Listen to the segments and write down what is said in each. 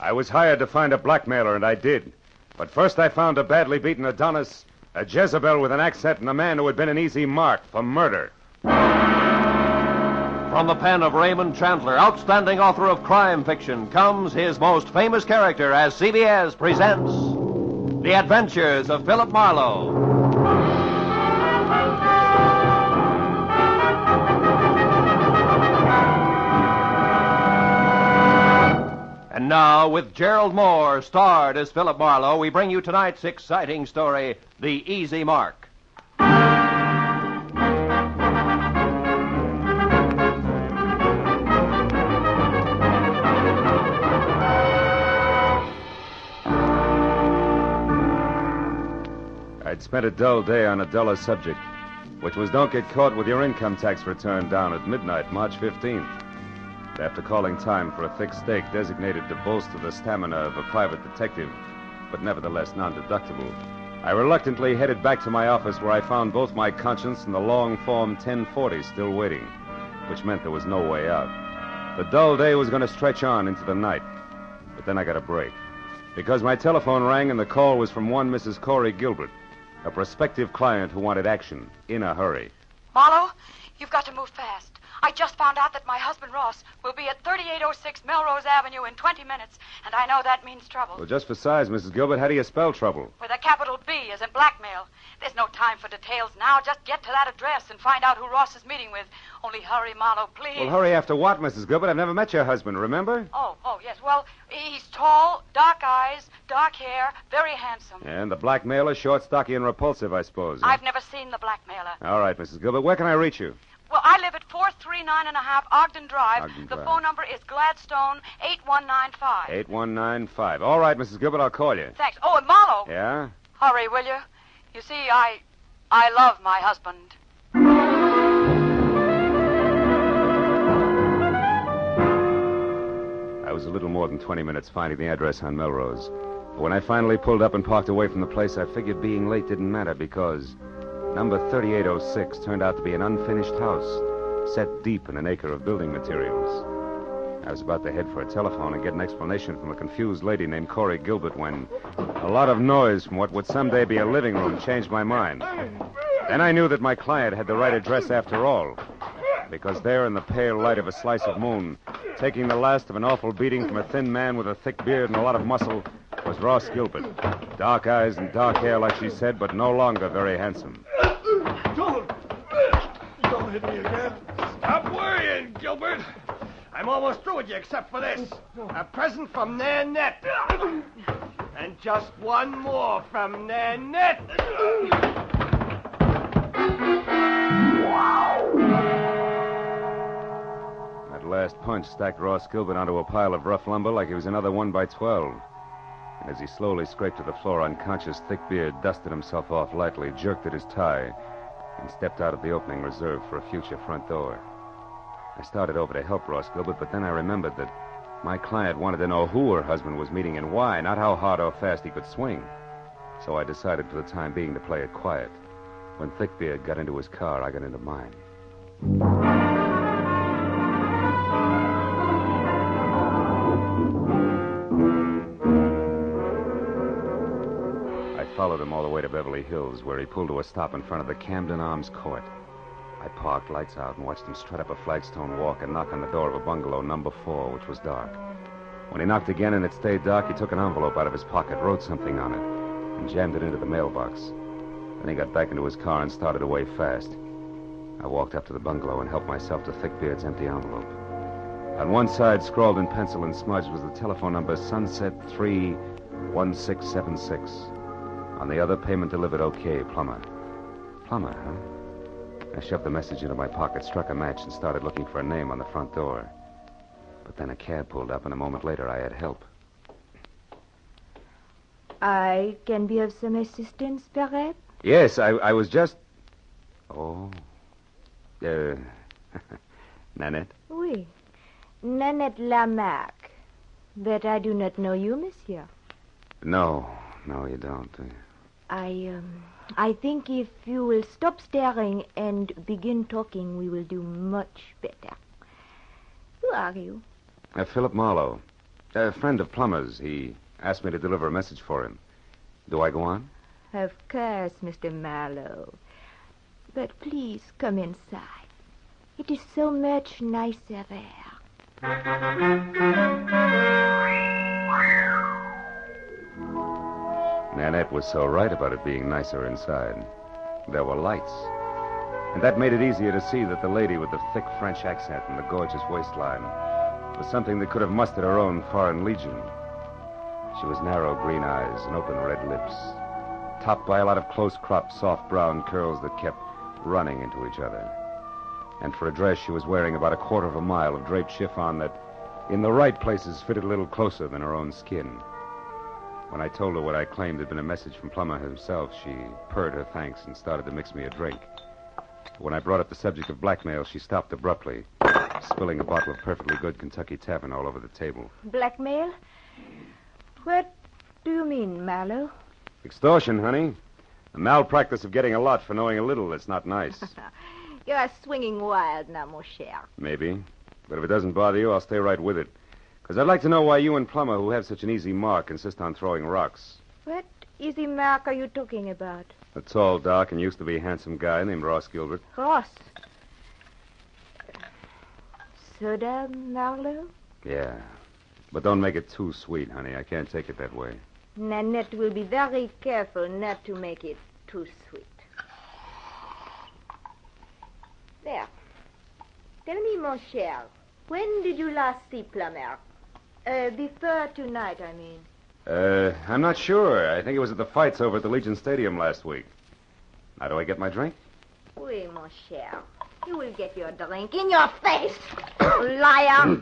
I was hired to find a blackmailer, and I did. But first I found a badly beaten Adonis, a Jezebel with an accent, and a man who had been an easy mark for murder. From the pen of Raymond Chandler, outstanding author of crime fiction, comes his most famous character as CBS presents The Adventures of Philip Marlowe. And now, with Gerald Moore, starred as Philip Marlowe, we bring you tonight's exciting story, The Easy Mark. I'd spent a dull day on a duller subject, which was don't get caught with your income tax return down at midnight, March 15th. After calling time for a thick steak designated to bolster the stamina of a private detective, but nevertheless non-deductible, I reluctantly headed back to my office where I found both my conscience and the long Form 1040 still waiting, which meant there was no way out. The dull day was going to stretch on into the night, but then I got a break, because my telephone rang and the call was from one Mrs. Corey Gilbert, a prospective client who wanted action in a hurry. Marlowe, you've got to move fast. I just found out that my husband, Ross, will be at 3806 Melrose Avenue in 20 minutes, and I know that means trouble. Well, just for size, Mrs. Gilbert, how do you spell trouble? With a capital B, as in blackmail. There's no time for details now. Just get to that address and find out who Ross is meeting with. Only hurry, Marlowe, please. Well, hurry after what, Mrs. Gilbert? I've never met your husband, remember? Oh, yes. Well, he's tall, dark eyes, dark hair, very handsome. And the blackmailer, short, stocky, and repulsive, I suppose. Huh? I've never seen the blackmailer. All right, Mrs. Gilbert. Where can I reach you? Well, I live at 439.5 Ogden Drive. Ogden The Drive. phone number is Gladstone 8195. 8195. All right, Mrs. Gilbert, I'll call you. Thanks. Oh, and Marlowe. Yeah? Hurry, will you? You see, I love my husband. I was a little more than 20 minutes finding the address on Melrose. But when I finally pulled up and parked away from the place, I figured being late didn't matter because number 3806 turned out to be an unfinished house set deep in an acre of building materials. I was about to head for a telephone and get an explanation from a confused lady named Corey Gilbert when a lot of noise from what would someday be a living room changed my mind. Then I knew that my client had the right address after all, because there in the pale light of a slice of moon, taking the last of an awful beating from a thin man with a thick beard and a lot of muscle, was Ross Gilbert. Dark eyes and dark hair, like she said, but no longer very handsome. Don't hit me again. Stop worrying, Gilbert. I'm almost through with you except for this. A present from Nanette. And just one more from Nanette. That last punch stacked Ross Gilbert onto a pile of rough lumber like he was another 1x12. And as he slowly scraped to the floor unconscious, thick beard dusted himself off lightly, jerked at his tie, and stepped out of the opening reserved for a future front door. I started over to help Ross Gilbert, but then I remembered that my client wanted to know who her husband was meeting and why, not how hard or fast he could swing. So I decided for the time being to play it quiet. When Thickbeard got into his car, I got into mine. I followed him all the way to Beverly Hills, where he pulled to a stop in front of the Camden Arms Court. I parked, lights out, and watched him strut up a flagstone walk and knock on the door of a bungalow, number 4, which was dark. When he knocked again and it stayed dark, he took an envelope out of his pocket, wrote something on it, and jammed it into the mailbox. Then he got back into his car and started away fast. I walked up to the bungalow and helped myself to Thickbeard's empty envelope. On one side, scrawled in pencil and smudged, was the telephone number Sunset 31676. On the other, payment delivered okay, Plummer. Plummer, huh? I shoved the message into my pocket, struck a match, and started looking for a name on the front door. But then a cab pulled up, and a moment later I had help. I can be of some assistance, perhaps? Yes, I was just... Oh. Nanette? Oui. Nanette Lamarck. But I do not know you, monsieur. No, you don't. I think if you will stop staring and begin talking, we will do much better. Who are you? Philip Marlowe. A friend of Plummer's. He asked me to deliver a message for him. Do I go on? Of course, Mr. Marlowe. But please come inside. It is so much nicer there. Nanette was so right about it being nicer inside. There were lights. And that made it easier to see that the lady with the thick French accent and the gorgeous waistline was something that could have mustered her own foreign legion. She was narrow green eyes and open red lips, topped by a lot of close-cropped, soft brown curls that kept running into each other. And for a dress, she was wearing about a quarter of a mile of draped chiffon that, in the right places, fitted a little closer than her own skin. When I told her what I claimed had been a message from Plummer himself, she purred her thanks and started to mix me a drink. When I brought up the subject of blackmail, she stopped abruptly, spilling a bottle of perfectly good Kentucky Tavern all over the table. Blackmail? What do you mean, Marlowe? Extortion, honey. The malpractice of getting a lot for knowing a little that's not nice. You are swinging wild now, mon cher. Maybe. But if it doesn't bother you, I'll stay right with it. Because I'd like to know why you and Plummer, who have such an easy mark, insist on throwing rocks. What easy mark are you talking about? A tall, dark, and used to be handsome guy named Ross Gilbert. Ross. Soda, Marlowe? Yeah. But don't make it too sweet, honey. I can't take it that way. Nanette will be very careful not to make it too sweet. There. Tell me, mon cher, when did you last see Plummer? Before tonight, I mean. I'm not sure. I think it was at the fights over at the Legion Stadium last week. How do I get my drink? Oui, mon cher. You will get your drink in your face, liar.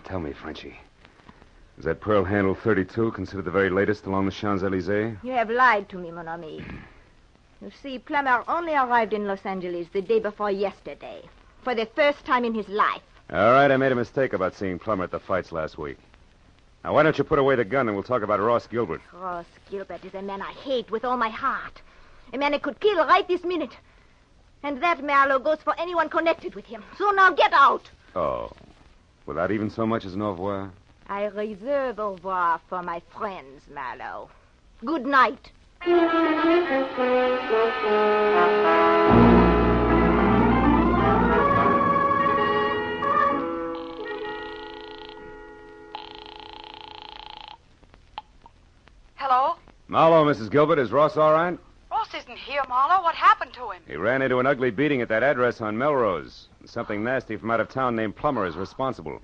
Tell me, Frenchie. Is that Pearl Handle 32 considered the very latest along the Champs-Élysées? You have lied to me, mon ami. You see, Plummer only arrived in Los Angeles the day before yesterday, for the first time in his life. All right, I made a mistake about seeing Plummer at the fights last week. Now, why don't you put away the gun and we'll talk about Ross Gilbert? Ross Gilbert is a man I hate with all my heart. A man I could kill right this minute. And that, Marlowe, goes for anyone connected with him. So now get out. Oh. Without even so much as an au revoir? I reserve au revoir for my friends, Marlowe. Good night. Hello? Marlowe, Mrs. Gilbert. Is Ross all right? Ross isn't here, Marlowe. What happened to him? He ran into an ugly beating at that address on Melrose. Something nasty from out of town named Plummer is responsible.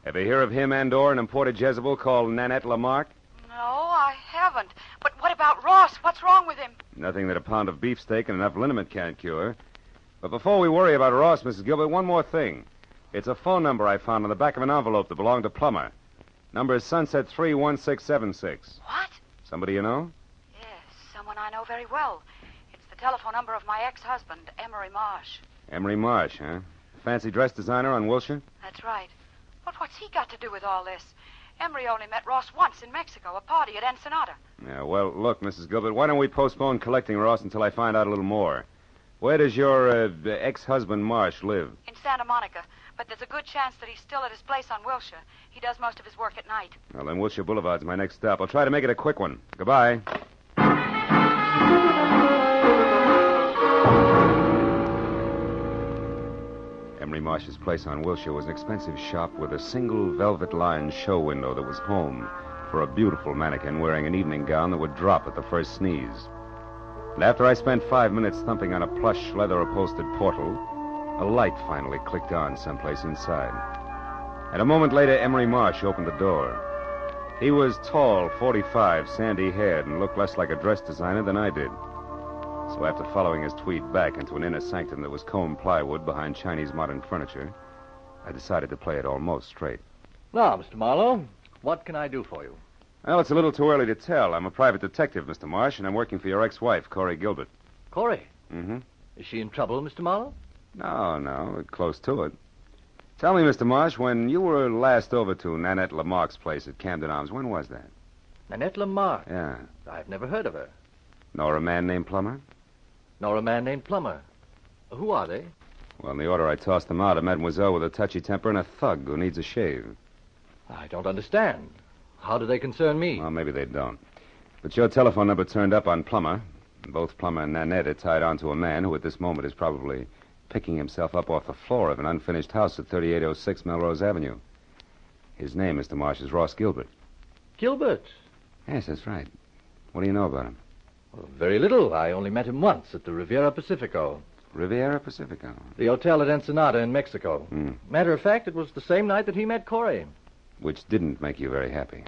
Ever hear of him and/or an imported Jezebel called Nanette Lamarck? No, I haven't. But what about Ross? What's wrong with him? Nothing that a pound of beefsteak and enough liniment can't cure. But before we worry about Ross, Mrs. Gilbert, one more thing. It's a phone number I found on the back of an envelope that belonged to Plummer. Number is Sunset 31676. What? Somebody you know? Yes, someone I know very well. It's the telephone number of my ex-husband, Emery Marsh. Emery Marsh, huh? Fancy dress designer on Wilshire? That's right. But what's he got to do with all this? Emery only met Ross once in Mexico, a party at Ensenada. Yeah, well, look, Mrs. Gilbert, why don't we postpone collecting Ross until I find out a little more? Where does your ex-husband Marsh live? In Santa Monica. But there's a good chance that he's still at his place on Wilshire. He does most of his work at night. Well, then Wilshire Boulevard's my next stop. I'll try to make it a quick one. Goodbye. Emery Marsh's place on Wilshire was an expensive shop with a single velvet-lined show window that was home for a beautiful mannequin wearing an evening gown that would drop at the first sneeze. And after I spent 5 minutes thumping on a plush, leather-upholstered portal, a light finally clicked on someplace inside. And a moment later, Emery Marsh opened the door. He was tall, 45, sandy-haired, and looked less like a dress designer than I did. So after following his tweed back into an inner sanctum that was combed plywood behind Chinese modern furniture, I decided to play it almost straight. Now, Mr. Marlowe, what can I do for you? Well, it's a little too early to tell. I'm a private detective, Mr. Marsh, and I'm working for your ex-wife, Corey Gilbert. Corey? Mm-hmm. Is she in trouble, Mr. Marlowe? No, we're close to it. Tell me, Mr. Marsh, when you were last over to Nanette Lamarck's place at Camden Arms, when was that? Nanette Lamarck? Yeah. I've never heard of her. Nor a man named Plummer? Nor a man named Plummer. Who are they? Well, in the order I tossed them out, a mademoiselle with a touchy temper and a thug who needs a shave. I don't understand. How do they concern me? Well, maybe they don't. But your telephone number turned up on Plummer. Both Plummer and Nanette are tied on to a man who at this moment is probably picking himself up off the floor of an unfinished house at 3806 Melrose Avenue. His name, Mr. Marsh, is Ross Gilbert. Gilbert? Yes, that's right. What do you know about him? Well, very little. I only met him once at the Riviera Pacifico. Riviera Pacifico. The hotel at Ensenada in Mexico. Hmm. Matter of fact, it was the same night that he met Corey. Which didn't make you very happy,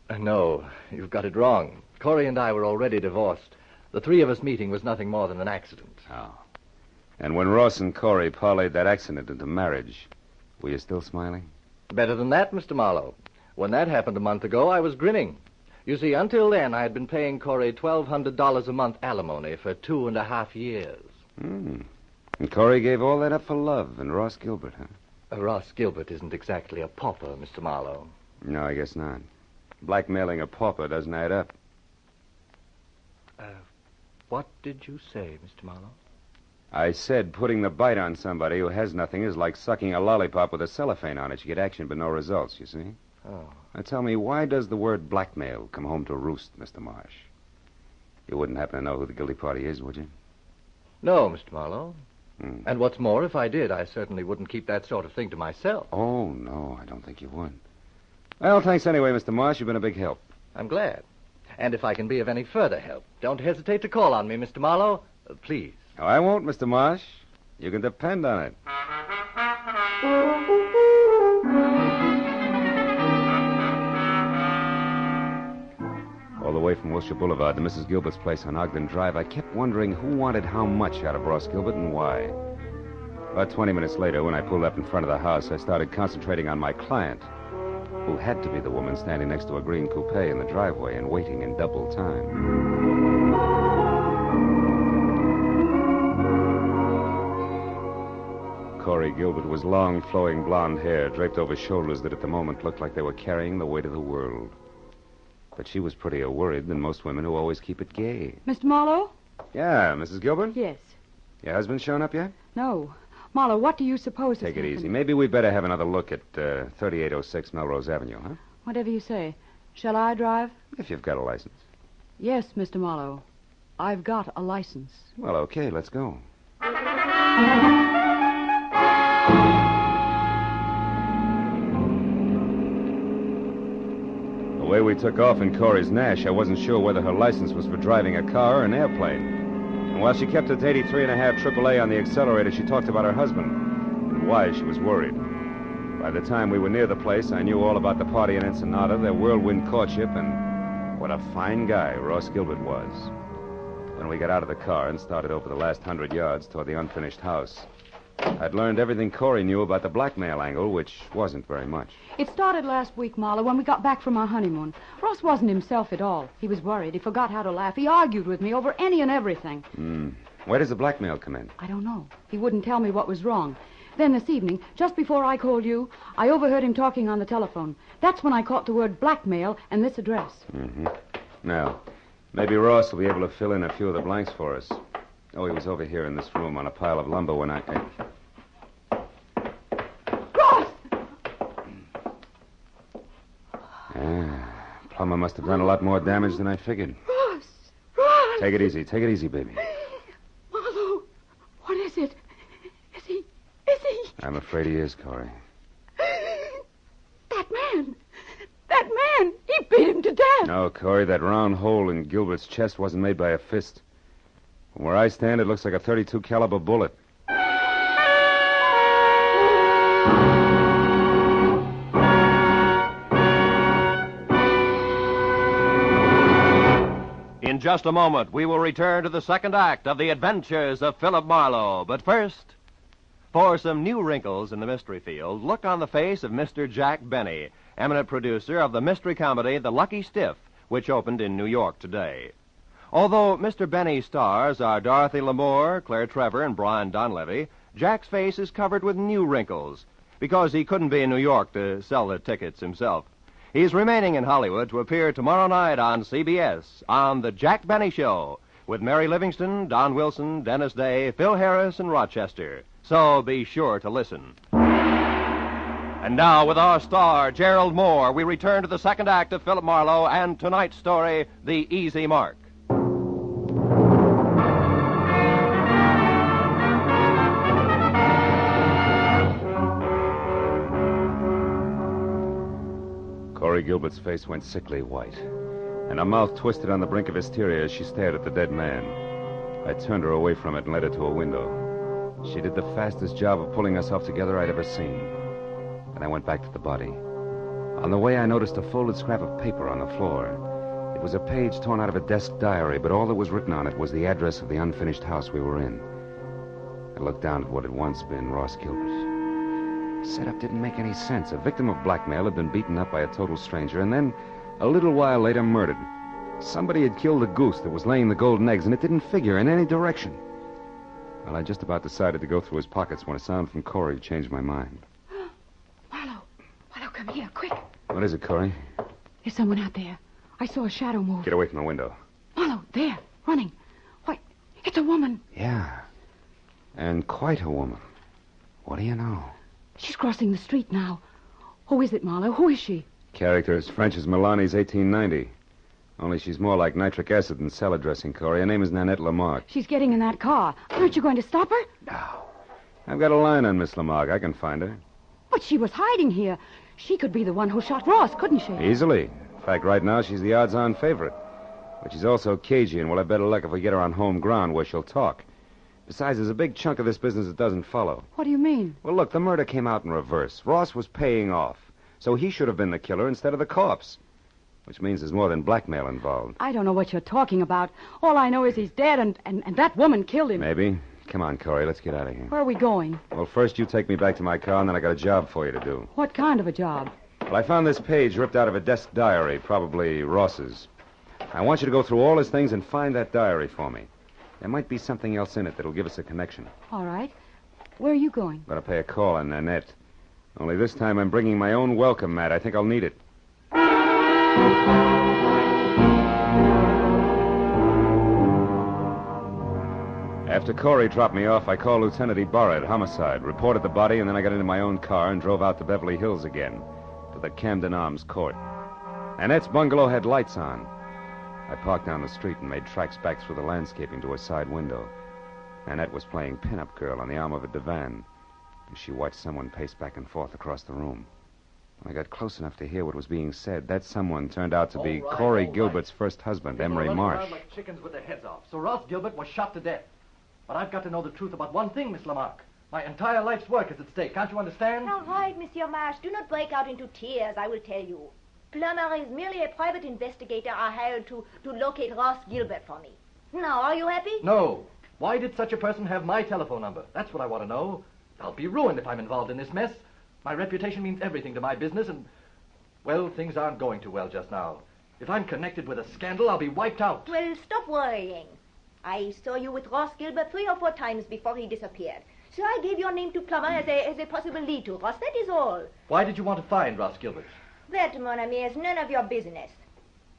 huh? No, you've got it wrong. Corey and I were already divorced. The three of us meeting was nothing more than an accident. Oh. And when Ross and Corey parlayed that accident into marriage, were you still smiling? Better than that, Mr. Marlowe. When that happened a month ago, I was grinning. You see, until then, I had been paying Corey $1,200 a month alimony for 2.5 years. Hmm. And Corey gave all that up for love and Ross Gilbert, huh? Ross Gilbert isn't exactly a pauper, Mr. Marlowe. No, I guess not. Blackmailing a pauper doesn't add up. What did you say, Mr. Marlowe? I said putting the bite on somebody who has nothing is like sucking a lollipop with a cellophane on it. You get action but no results, you see? Oh. Now tell me, why does the word blackmail come home to roost, Mr. Marsh? You wouldn't happen to know who the guilty party is, would you? No, Mr. Marlowe. Hmm. And what's more, if I did, I certainly wouldn't keep that sort of thing to myself. Oh, no, I don't think you would. Well, thanks anyway, Mr. Marsh. You've been a big help. I'm glad. And if I can be of any further help, don't hesitate to call on me, Mr. Marlowe. Please. Oh, I won't, Mr. Marsh. You can depend on it. All the way from Wilshire Boulevard to Mrs. Gilbert's place on Ogden Drive, I kept wondering who wanted how much out of Ross Gilbert and why. About 20 minutes later, when I pulled up in front of the house, I started concentrating on my client, who had to be the woman standing next to a green coupe in the driveway and waiting in double time. Corey Gilbert was long, flowing blonde hair draped over shoulders that at the moment looked like they were carrying the weight of the world. But she was prettier worried than most women who always keep it gay. Mr. Marlowe? Yeah, Mrs. Gilbert? Yes. Your husband shown up yet? No. Marlowe, what do you suppose Take has it easy. happened? Maybe we'd better have another look at 3806 Melrose Avenue, huh? Whatever you say. Shall I drive? If you've got a license. Yes, Mr. Marlowe. I've got a license. Well, okay, let's go. The way we took off in Corey's Nash, I wasn't sure whether her license was for driving a car or an airplane. And while she kept at 83.5 AAA on the accelerator, she talked about her husband and why she was worried. By the time we were near the place, I knew all about the party in Ensenada, their whirlwind courtship, and what a fine guy Ross Gilbert was. When we got out of the car and started over the last 100 yards toward the unfinished house, I'd learned everything Corey knew about the blackmail angle, which wasn't very much. It started last week, Marlowe, when we got back from our honeymoon. Ross wasn't himself at all. He was worried. He forgot how to laugh. He argued with me over any and everything. Where does the blackmail come in? I don't know. He wouldn't tell me what was wrong. Then this evening, just before I called you, I overheard him talking on the telephone. That's when I caught the word blackmail and this address. Mm-hmm. Now, maybe Ross will be able to fill in a few of the blanks for us. Oh, he was over here in this room on a pile of lumber when I... Ross! Plummer must have done a lot more damage than I figured. Ross! Ross! Take it easy, baby. Marlowe, what is it? Is he... I'm afraid he is, Corey. That man, he beat him to death. No, Corey, that round hole in Gilbert's chest wasn't made by a fist. From where I stand, it looks like a .32 caliber bullet. In just a moment, we will return to the second act of The Adventures of Philip Marlowe. But first, for some new wrinkles in the mystery field, look on the face of Mr. Jack Benny, eminent producer of the mystery comedy The Lucky Stiff, which opened in New York today. Although Mr. Benny's stars are Dorothy Lamour, Claire Trevor, and Brian Donlevy, Jack's face is covered with new wrinkles because he couldn't be in New York to sell the tickets himself. He's remaining in Hollywood to appear tomorrow night on CBS on The Jack Benny Show with Mary Livingston, Don Wilson, Dennis Day, Phil Harris, and Rochester. So be sure to listen. And now, with our star, Gerald Moore, we return to the second act of Philip Marlowe and tonight's story, The Easy Mark. Corey Gilbert's face went sickly white, and her mouth twisted on the brink of hysteria as she stared at the dead man. I turned her away from it and led her to a window. She did the fastest job of pulling herself together I'd ever seen. Then I went back to the body. On the way, I noticed a folded scrap of paper on the floor. It was a page torn out of a desk diary, but all that was written on it was the address of the unfinished house we were in. I looked down at what had once been Ross Gilbert. Setup didn't make any sense. A victim of blackmail had been beaten up by a total stranger, and then, a little while later, murdered. Somebody had killed the goose that was laying the golden eggs, and it didn't figure in any direction. Well, I just about decided to go through his pockets when a sound from Corey changed my mind. Marlowe, come here, quick. What is it, Corey? There's someone out there. I saw a shadow move. Get away from the window. Marlowe, there, running. Why, it's a woman. Yeah, and quite a woman. What do you know? She's crossing the street now. Who is it, Marlowe? Who is she? Character as French as Milani's 1890. Only she's more like nitric acid than salad dressing, Corey. Her name is Nanette Lamarck. She's getting in that car. Aren't you going to stop her? No. I've got a line on Miss Lamarck. I can find her. But she was hiding here. She could be the one who shot Ross, couldn't she? Easily. In fact, right now, she's the odds-on favorite. But she's also cagey, and we'll have better luck if we get her on home ground where she'll talk. Besides, there's a big chunk of this business that doesn't follow. What do you mean? Well, look, the murder came out in reverse. Ross was paying off, so he should have been the killer instead of the corpse. Which means there's more than blackmail involved. I don't know what you're talking about. All I know is he's dead, and that woman killed him. Maybe. Come on, Corey, let's get out of here. Where are we going? Well, first you take me back to my car, and then I got a job for you to do. What kind of a job? Well, I found this page ripped out of a desk diary, probably Ross's. I want you to go through all his things and find that diary for me. There might be something else in it that'll give us a connection. All right. Where are you going? I'm going to pay a call on Nanette. Only this time I'm bringing my own welcome mat. I think I'll need it. After Corey dropped me off, I called Lieutenant Ibarra at Homicide, reported the body, and then I got into my own car and drove out to Beverly Hills again, to the Camden Arms Court. Nanette's bungalow had lights on. I parked down the street and made tracks back through the landscaping to a side window. Nanette was playing pin-up girl on the arm of a divan as she watched someone pace back and forth across the room. When I got close enough to hear what was being said, that someone turned out to be Corey Gilbert's first husband, Emery Marsh. Like chickens with their heads off. So Ross Gilbert was shot to death. But I've got to know the truth about one thing, Miss Lamarck. My entire life's work is at stake. Can't you understand? All right, Monsieur Marsh. Do not break out into tears, I will tell you. Plummer is merely a private investigator I hired to locate Ross Gilbert for me. Now, are you happy? No. Why did such a person have my telephone number? That's what I want to know. I'll be ruined if I'm involved in this mess. My reputation means everything to my business, and, well, things aren't going too well just now. If I'm connected with a scandal, I'll be wiped out. Well, stop worrying. I saw you with Ross Gilbert 3 or 4 times before he disappeared. So I gave your name to Plummer as a possible lead to Ross. That is all. Why did you want to find Ross Gilbert? That, mon ami, is none of your business.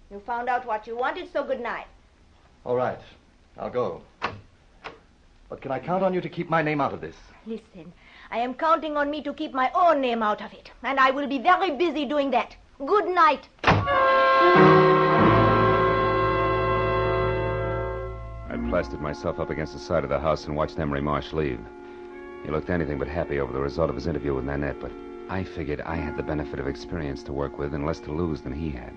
You found out what you wanted, so good night. All right. I'll go. But can I count on you to keep my name out of this? Listen, I am counting on me to keep my own name out of it. And I will be very busy doing that. Good night. I plastered myself up against the side of the house and watched Emery Marsh leave. He looked anything but happy over the result of his interview with Nanette, but I figured I had the benefit of experience to work with and less to lose than he had.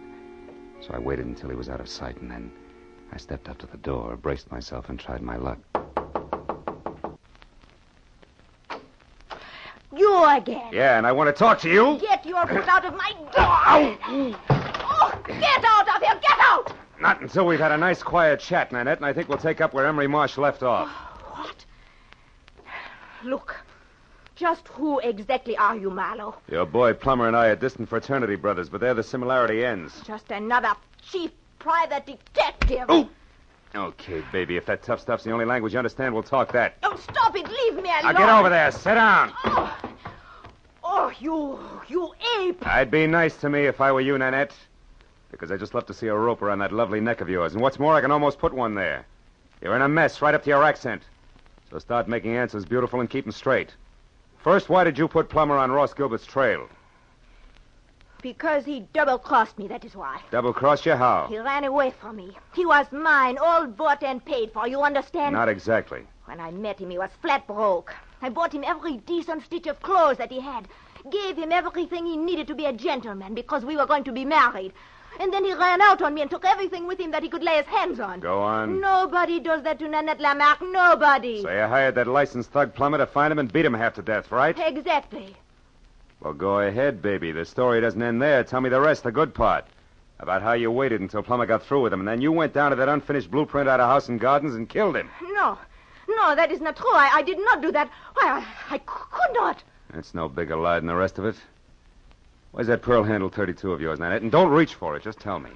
So I waited until he was out of sight, and then I stepped up to the door, braced myself, and tried my luck. You again. Yeah, and I want to talk to you. Get your foot out of my door. Oh, get out of here. Get out. Not until we've had a nice, quiet chat, Nanette, and I think we'll take up where Emery Marsh left off. What? Look, just who exactly are you, Marlowe? Your boy Plummer and I are distant fraternity brothers, but there the similarity ends. Just another cheap private detective. Oh! Okay, baby, if that tough stuff's the only language you understand, we'll talk that. Oh, stop it. Leave me alone. Now get over there. Sit down. Oh, you ape. I'd be nice to me if I were you, Nanette. Because I just love to see a rope around that lovely neck of yours. And what's more, I can almost put one there. You're in a mess right up to your accent. So start making answers beautiful and keep them straight. First, why did you put Plummer on Ross Gilbert's trail? Because he double-crossed me, that is why. Double-crossed you? How? He ran away from me. He was mine, all bought and paid for, you understand? Not exactly. When I met him, he was flat broke. I bought him every decent stitch of clothes that he had. Gave him everything he needed to be a gentleman because we were going to be married. And then he ran out on me and took everything with him that he could lay his hands on. Go on. Nobody does that to Nanette Lamarck. Nobody. So you hired that licensed thug Plummer to find him and beat him half to death, right? Exactly. Well, go ahead, baby. The story doesn't end there. Tell me the rest, the good part. About how you waited until Plummer got through with him, and then you went down to that unfinished blueprint out of House and Gardens and killed him. No, that is not true. I did not do that. Why, I could not. That's no bigger lie than the rest of it. Where's that pearl handle 32 of yours, Nanette? And don't reach for it. Just tell me.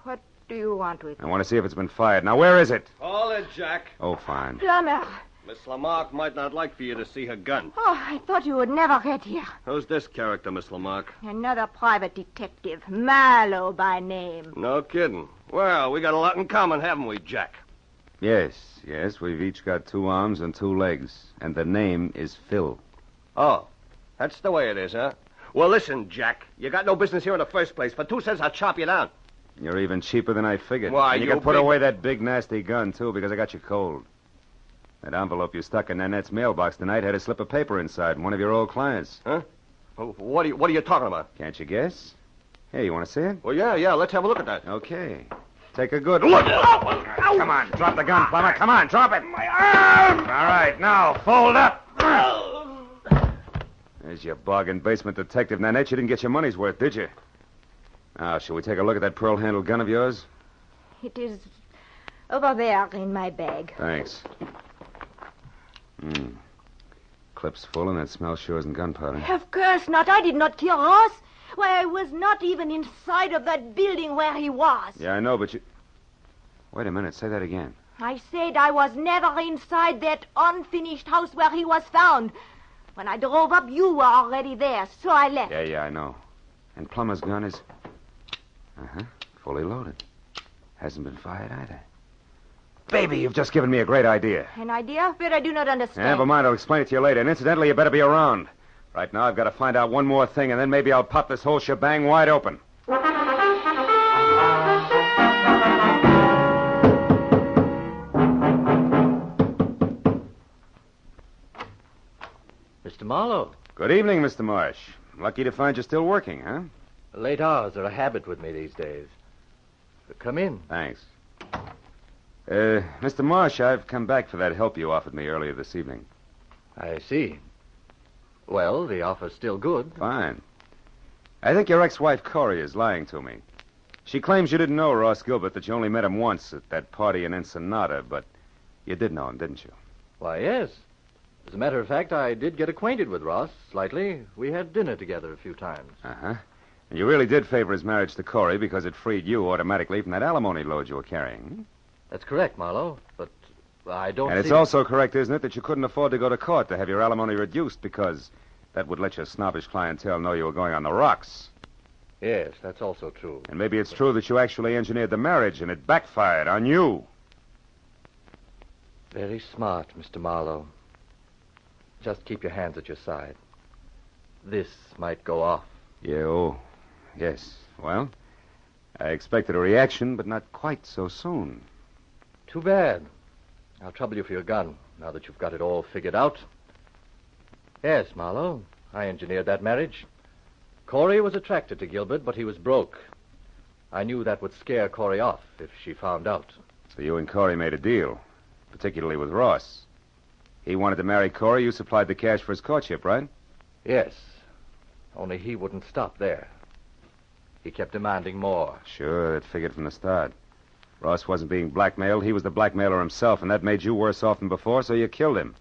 What do you want with it? I want to see if it's been fired. Now, where is it? Hold it, Jack. Oh, fine. Plummer. Miss Lamarck might not like for you to see her gun. Oh, I thought you would never get here. Who's this character, Miss Lamarck? Another private detective. Marlowe by name. No kidding. Well, we got a lot in common, haven't we, Jack? Yes. We've each got 2 arms and 2 legs. And the name is Phil. Oh, that's the way it is, huh? Well, listen, Jack. You got no business here in the first place. For 2 cents, I'll chop you down. You're even cheaper than I figured. Why, and you you can put big- away that big, nasty gun, too, because I got you cold. That envelope you stuck in Nanette's mailbox tonight had a slip of paper inside from one of your old clients. Huh? What are you talking about? Can't you guess? Hey, you want to see it? Well, yeah, let's have a look at that. Okay. Take a good look. Come on, drop the gun, Plummer. Come on, drop it. My arm! All right, now, fold up. There's your bargain basement detective. Nanette, you didn't get your money's worth, did you? Now, shall we take a look at that pearl-handled gun of yours? It is over there in my bag. Thanks. Clip's full, and that smell sure isn't gunpowder. Of course not. I did not kill Ross. Why, I was not even inside of that building where he was. Yeah, I know, but you... Wait a minute. Say that again. I said I was never inside that unfinished house where he was found. When I drove up, you were already there, so I left. Yeah, I know. And Plummer's gun is... fully loaded. Hasn't been fired either. Baby, you've just given me a great idea. An idea? But I do not understand. Never mind, I'll explain it to you later. And incidentally, you better be around. Right now, I've got to find out one more thing, and then maybe I'll pop this whole shebang wide open. Mr. Marlowe, Good evening, Mr. Marsh. Lucky to find you still working, huh? late hours are a habit with me these days. Come in. Thanks. Mr. Marsh, I've come back for that help you offered me earlier this evening. I see. Well, the offer's still good. Fine. I think your ex-wife, Corey, is lying to me. She claims you didn't know Ross Gilbert, that you only met him once at that party in Ensenada, but you did know him, didn't you? Why, yes. As a matter of fact, I did get acquainted with Ross slightly. We had dinner together a few times. Uh-huh. And you really did favor his marriage to Corey because it freed you automatically from that alimony load you were carrying. That's correct, Marlowe, but I don't And it's see... also correct, isn't it, that you couldn't afford to go to court to have your alimony reduced because that would let your snobbish clientele know you were going on the rocks. Yes, that's also true. And maybe it's true that you actually engineered the marriage and it backfired on you. Very smart, Mr. Marlowe. Just keep your hands at your side. This might go off. Yes. Well, I expected a reaction, but not quite so soon. Too bad. I'll trouble you for your gun, now that you've got it all figured out. Yes, Marlowe, I engineered that marriage. Corey was attracted to Gilbert, but he was broke. I knew that would scare Corey off if she found out. So you and Corey made a deal, particularly with Ross. He wanted to marry Corey. You supplied the cash for his courtship, right? Yes, only he wouldn't stop there. He kept demanding more. Sure, it figured from the start. Ross wasn't being blackmailed. He was the blackmailer himself, and that made you worse off than before, so you killed him.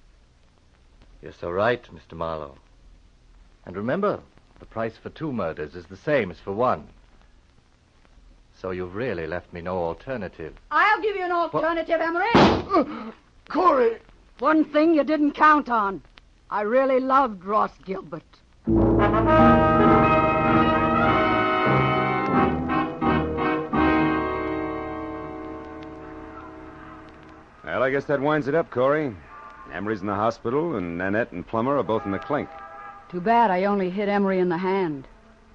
You're so right, Mr. Marlowe. And remember, the price for 2 murders is the same as for 1. So you've really left me no alternative. I'll give you an alternative, Emery. Corey! One thing you didn't count on. I really loved Ross Gilbert. Well, I guess that winds it up, Corey. Emery's in the hospital, and Nanette and Plummer are both in the clink. Too bad I only hit Emery in the hand.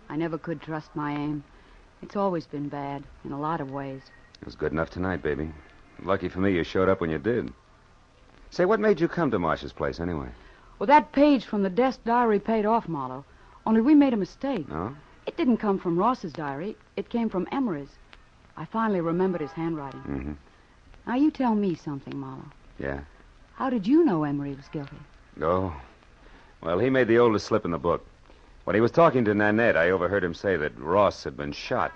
I never could trust my aim. It's always been bad, in a lot of ways. It was good enough tonight, baby. Lucky for me you showed up when you did. Say, what made you come to Marsh's place, anyway? Well, that page from the desk diary paid off, Marlowe. Only we made a mistake. No? It didn't come from Ross's diary. It came from Emery's. I finally remembered his handwriting. Mm-hmm. Now, you tell me something, Marlowe. Yeah? How did you know Emery was guilty? Oh. Well, he made the oldest slip in the book. When he was talking to Nanette, I overheard him say that Ross had been shot.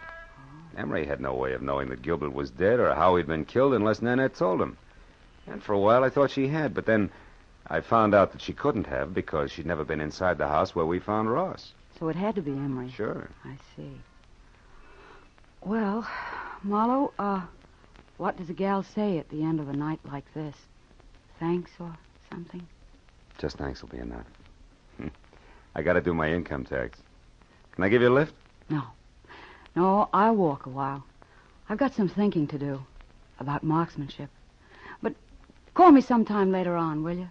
Emery had no way of knowing that Gilbert was dead or how he'd been killed unless Nanette told him. And for a while, I thought she had, but then I found out that she couldn't have because she'd never been inside the house where we found Ross. So it had to be Emery. Sure. I see. Well, Marlowe, what does a gal say at the end of a night like this? Thanks or something? Just thanks will be enough. I gotta do my income tax. Can I give you a lift? No. No, I'll walk a while. I've got some thinking to do about marksmanship. But call me sometime later on, will you?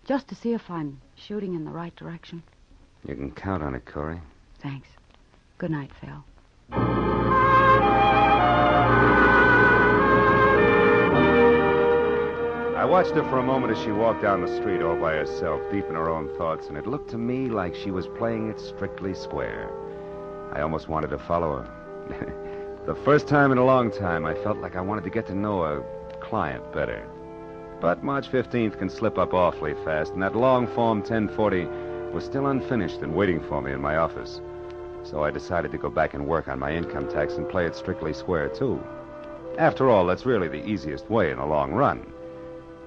Just to see if I'm shooting in the right direction. You can count on it, Corey. Thanks. Good night, Phil. I watched her for a moment as she walked down the street all by herself, deep in her own thoughts, and it looked to me like she was playing it strictly square. I almost wanted to follow her. The first time in a long time, I felt like I wanted to get to know a client better. But March 15th can slip up awfully fast, and that long Form 1040 was still unfinished and waiting for me in my office. So I decided to go back and work on my income tax and play it strictly square, too. After all, that's really the easiest way in the long run.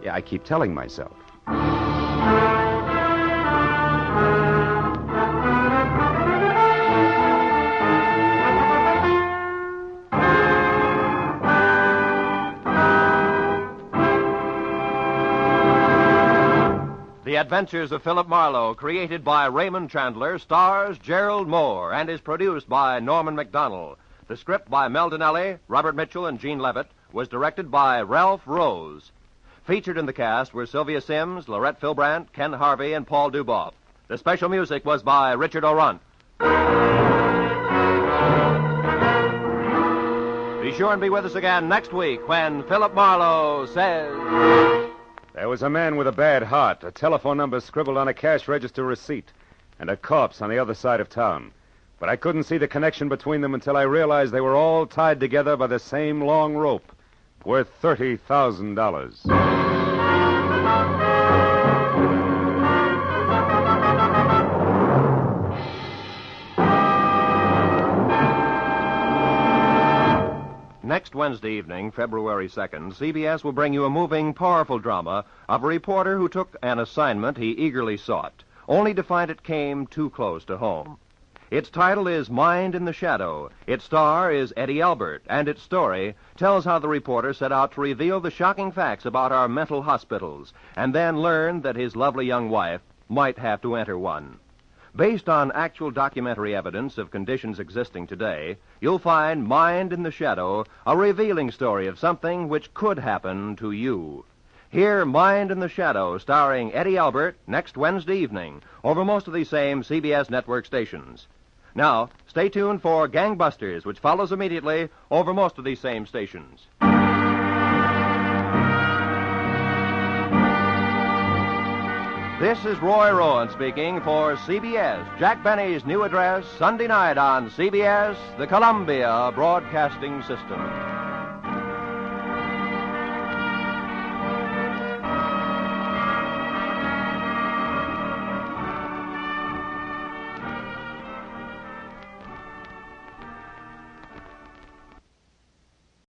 Yeah, I keep telling myself. The Adventures of Philip Marlowe, created by Raymond Chandler, stars Gerald Moore, and is produced by Norman MacDonald. The script by Mel Donnelly, Robert Mitchell, and Gene Levitt was directed by Ralph Rose. Featured in the cast were Sylvia Sims, Lorette Filbrandt, Ken Harvey, and Paul Duboff. The special music was by Richard O'Runt. Be sure and be with us again next week when Philip Marlowe says... There was a man with a bad heart, a telephone number scribbled on a cash register receipt, and a corpse on the other side of town. But I couldn't see the connection between them until I realized they were all tied together by the same long rope, worth $30,000. Next Wednesday evening, February 2nd, CBS will bring you a moving, powerful drama of a reporter who took an assignment he eagerly sought, only to find it came too close to home. Its title is Mind in the Shadow. Its star is Eddie Albert, and its story tells how the reporter set out to reveal the shocking facts about our mental hospitals, and then learned that his lovely young wife might have to enter one. Based on actual documentary evidence of conditions existing today, you'll find Mind in the Shadow, a revealing story of something which could happen to you. Hear Mind in the Shadow, starring Eddie Albert, next Wednesday evening, over most of these same CBS network stations. Now, stay tuned for Gangbusters, which follows immediately over most of these same stations. This is Roy Rowan speaking for CBS, Jack Benny's new address, Sunday night on CBS, the Columbia Broadcasting System.